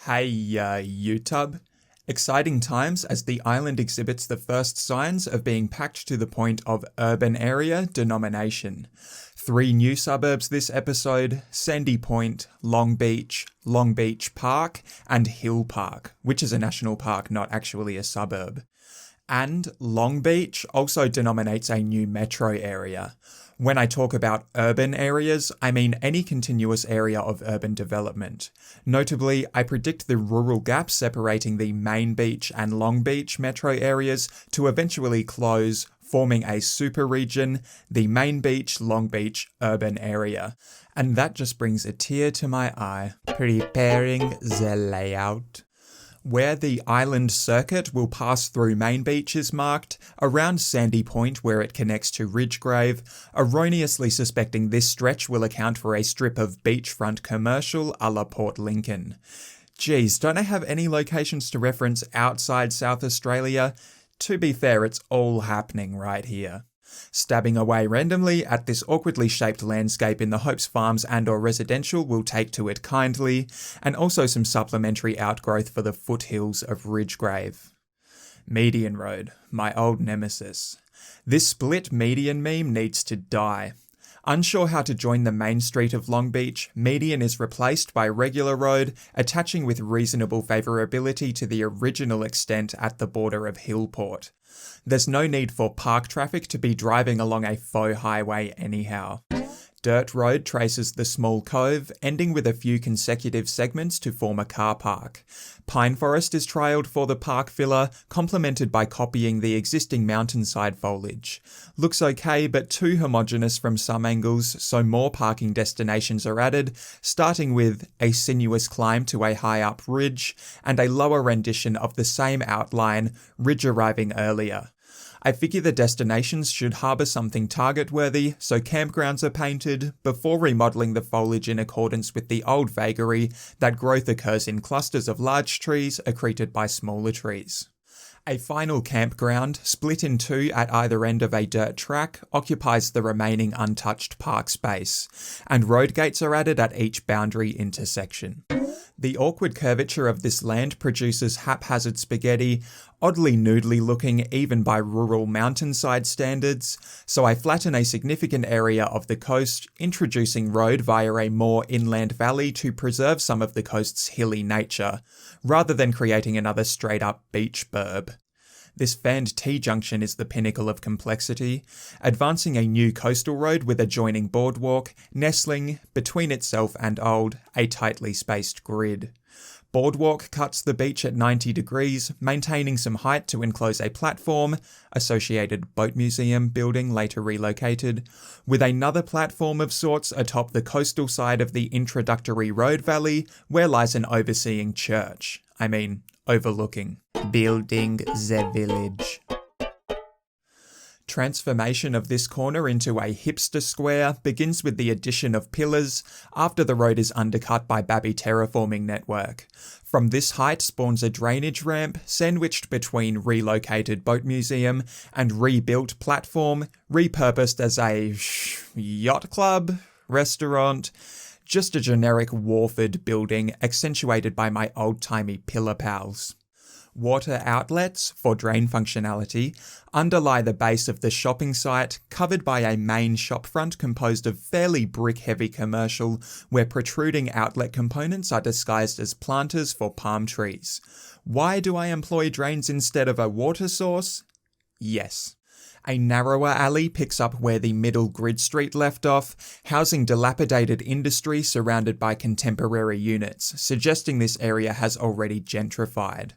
Hey, YouTube. Exciting times as the island exhibits the first signs of being packed to the point of urban area denomination. 3 new suburbs this episode: Sandy Point, Long Beach Park, and Hill Park, which is a national park, not actually a suburb. And Long Beach also denominates a new metro area. When I talk about urban areas, I mean any continuous area of urban development. Notably, I predict the rural gap separating the Main Beach and Long Beach metro areas to eventually close, forming a super region, the Main Beach, Long Beach urban area. And that just brings a tear to my eye. Preparing the layout. Where the island circuit will pass through Main Beach is marked, around Sandy Point where it connects to Ridgegrave, erroneously suspecting this stretch will account for a strip of beachfront commercial a la Port Lincoln. Geez, don't I have any locations to reference outside South Australia? To be fair, it's all happening right here. Stabbing away randomly at this awkwardly shaped landscape in the hopes farms and/or residential will take to it kindly, and also some supplementary outgrowth for the foothills of Ridgegrave. Median Road, my old nemesis. This split median meme needs to die. Unsure how to join the main street of Long Beach, median is replaced by regular road, attaching with reasonable favourability to the original extent at the border of Hillport. There's no need for park traffic to be driving along a faux highway anyhow. Dirt road traces the small cove, ending with a few consecutive segments to form a car park. Pine forest is trialled for the park filler, complemented by copying the existing mountainside foliage. Looks okay, but too homogeneous from some angles, so more parking destinations are added, starting with a sinuous climb to a high-up ridge, and a lower rendition of the same outline, ridge arriving earlier. I figure the destinations should harbour something target-worthy, so campgrounds are painted, before remodelling the foliage in accordance with the old vagary that growth occurs in clusters of large trees accreted by smaller trees. A final campground, split in 2 at either end of a dirt track, occupies the remaining untouched park space, and road gates are added at each boundary intersection. The awkward curvature of this land produces haphazard spaghetti, oddly noodly looking even by rural mountainside standards, so I flatten a significant area of the coast, introducing road via a more inland valley to preserve some of the coast's hilly nature, rather than creating another straight-up beach burb. This fanned T-junction is the pinnacle of complexity, advancing a new coastal road with adjoining boardwalk, nestling, between itself and old, a tightly spaced grid. Boardwalk cuts the beach at 90 degrees, maintaining some height to enclose a platform, associated boat museum building later relocated, with another platform of sorts atop the coastal side of the introductory road valley, where lies an overseeing church. Overlooking. Building the village. Transformation of this corner into a hipster square begins with the addition of pillars after the road is undercut by Babby terraforming network. From this height spawns a drainage ramp sandwiched between relocated boat museum and rebuilt platform, repurposed as a yacht club, restaurant, just a generic Warford building accentuated by my old-timey pillar pals. Water outlets, for drain functionality, underlie the base of the shopping site, covered by a main shopfront composed of fairly brick-heavy commercial, where protruding outlet components are disguised as planters for palm trees. Why do I employ drains instead of a water source? Yes. A narrower alley picks up where the middle grid street left off, housing dilapidated industry surrounded by contemporary units, suggesting this area has already gentrified.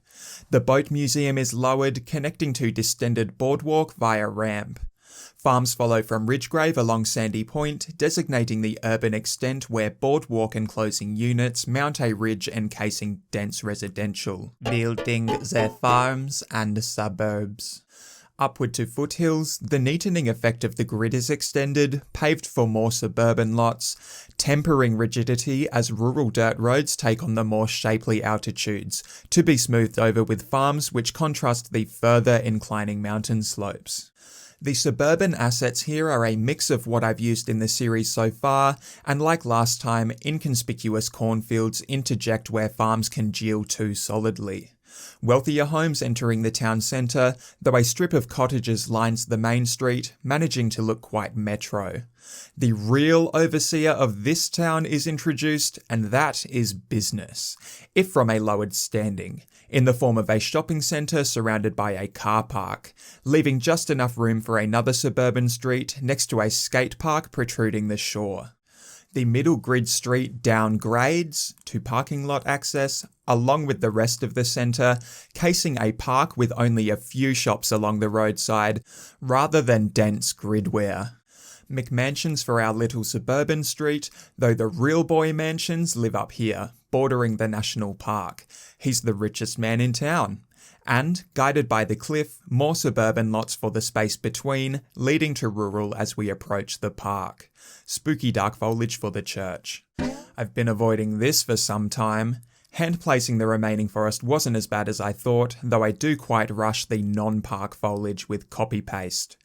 The boat museum is lowered, connecting to distended boardwalk via ramp. Farms follow from Ridgegrave along Sandy Point, designating the urban extent where boardwalk enclosing units mount a ridge encasing dense residential. Building the farms and suburbs. Upward to foothills, the neatening effect of the grid is extended, paved for more suburban lots, tempering rigidity as rural dirt roads take on the more shapely altitudes, to be smoothed over with farms which contrast the further inclining mountain slopes. The suburban assets here are a mix of what I've used in the series so far, and like last time, inconspicuous cornfields interject where farms congeal too solidly. Wealthier homes entering the town centre, though a strip of cottages lines the main street, managing to look quite metro. The real overseer of this town is introduced, and that is business, if from a lowered standing, in the form of a shopping centre surrounded by a car park, leaving just enough room for another suburban street next to a skate park protruding the shore. The middle grid street downgrades to parking lot access, along with the rest of the centre, casing a park with only a few shops along the roadside, rather than dense grid wear. McMansions for our little suburban street, though the real boy mansions live up here, bordering the national park. He's the richest man in town. And, guided by the cliff, more suburban lots for the space between, leading to rural as we approach the park. Spooky dark foliage for the church. I've been avoiding this for some time. Hand placing the remaining forest wasn't as bad as I thought, though I do quite rush the non-park foliage with copy-paste.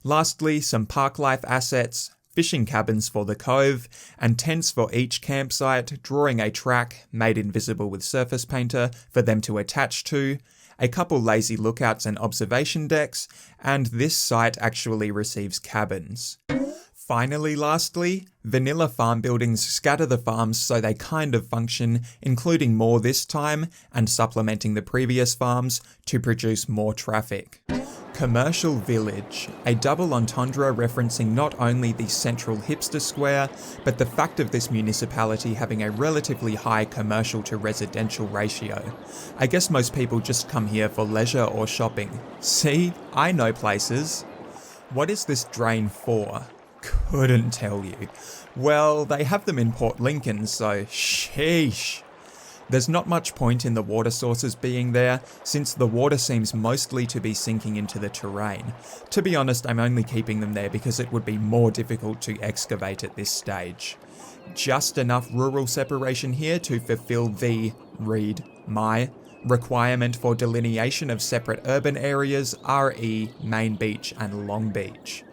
Lastly, some park life assets, fishing cabins for the cove, and tents for each campsite, drawing a track, made invisible with surface painter, for them to attach to, a couple lazy lookouts and observation decks, and this site actually receives cabins. Finally, lastly, vanilla farm buildings scatter the farms so they kind of function, including more this time, and supplementing the previous farms to produce more traffic. Commercial Village, a double entendre referencing not only the central hipster square, but the fact of this municipality having a relatively high commercial to residential ratio. I guess most people just come here for leisure or shopping. See, I know places. What is this drain for? Couldn't tell you. Well, they have them in Port Lincoln, so sheesh. There's not much point in the water sources being there, since the water seems mostly to be sinking into the terrain. To be honest, I'm only keeping them there because it would be more difficult to excavate at this stage. Just enough rural separation here to fulfill the, read my, requirement for delineation of separate urban areas, RE, Main Beach and Long Beach.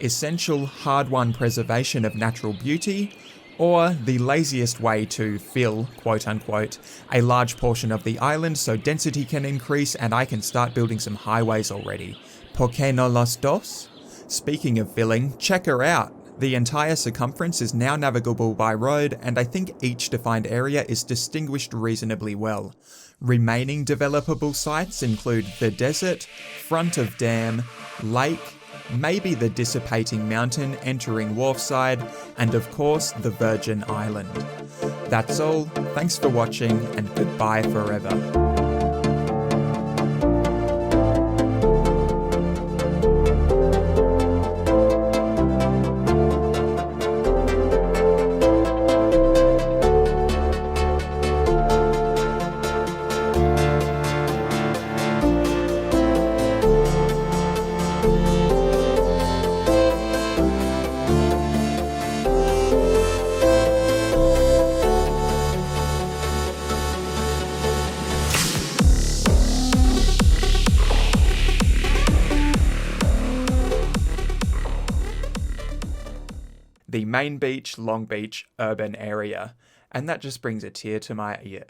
Essential hard-won preservation of natural beauty, or the laziest way to fill, quote-unquote, a large portion of the island so density can increase and I can start building some highways already. ¿Por qué no los dos? Speaking of filling, check her out. The entire circumference is now navigable by road, and I think each defined area is distinguished reasonably well. Remaining developable sites include the desert, front of dam, lake, maybe the dissipating mountain entering wharfside, and of course the Virgin Island. That's all, thanks for watching, and goodbye forever. The Main Beach, Long Beach urban area. And that just brings a tear to my ear.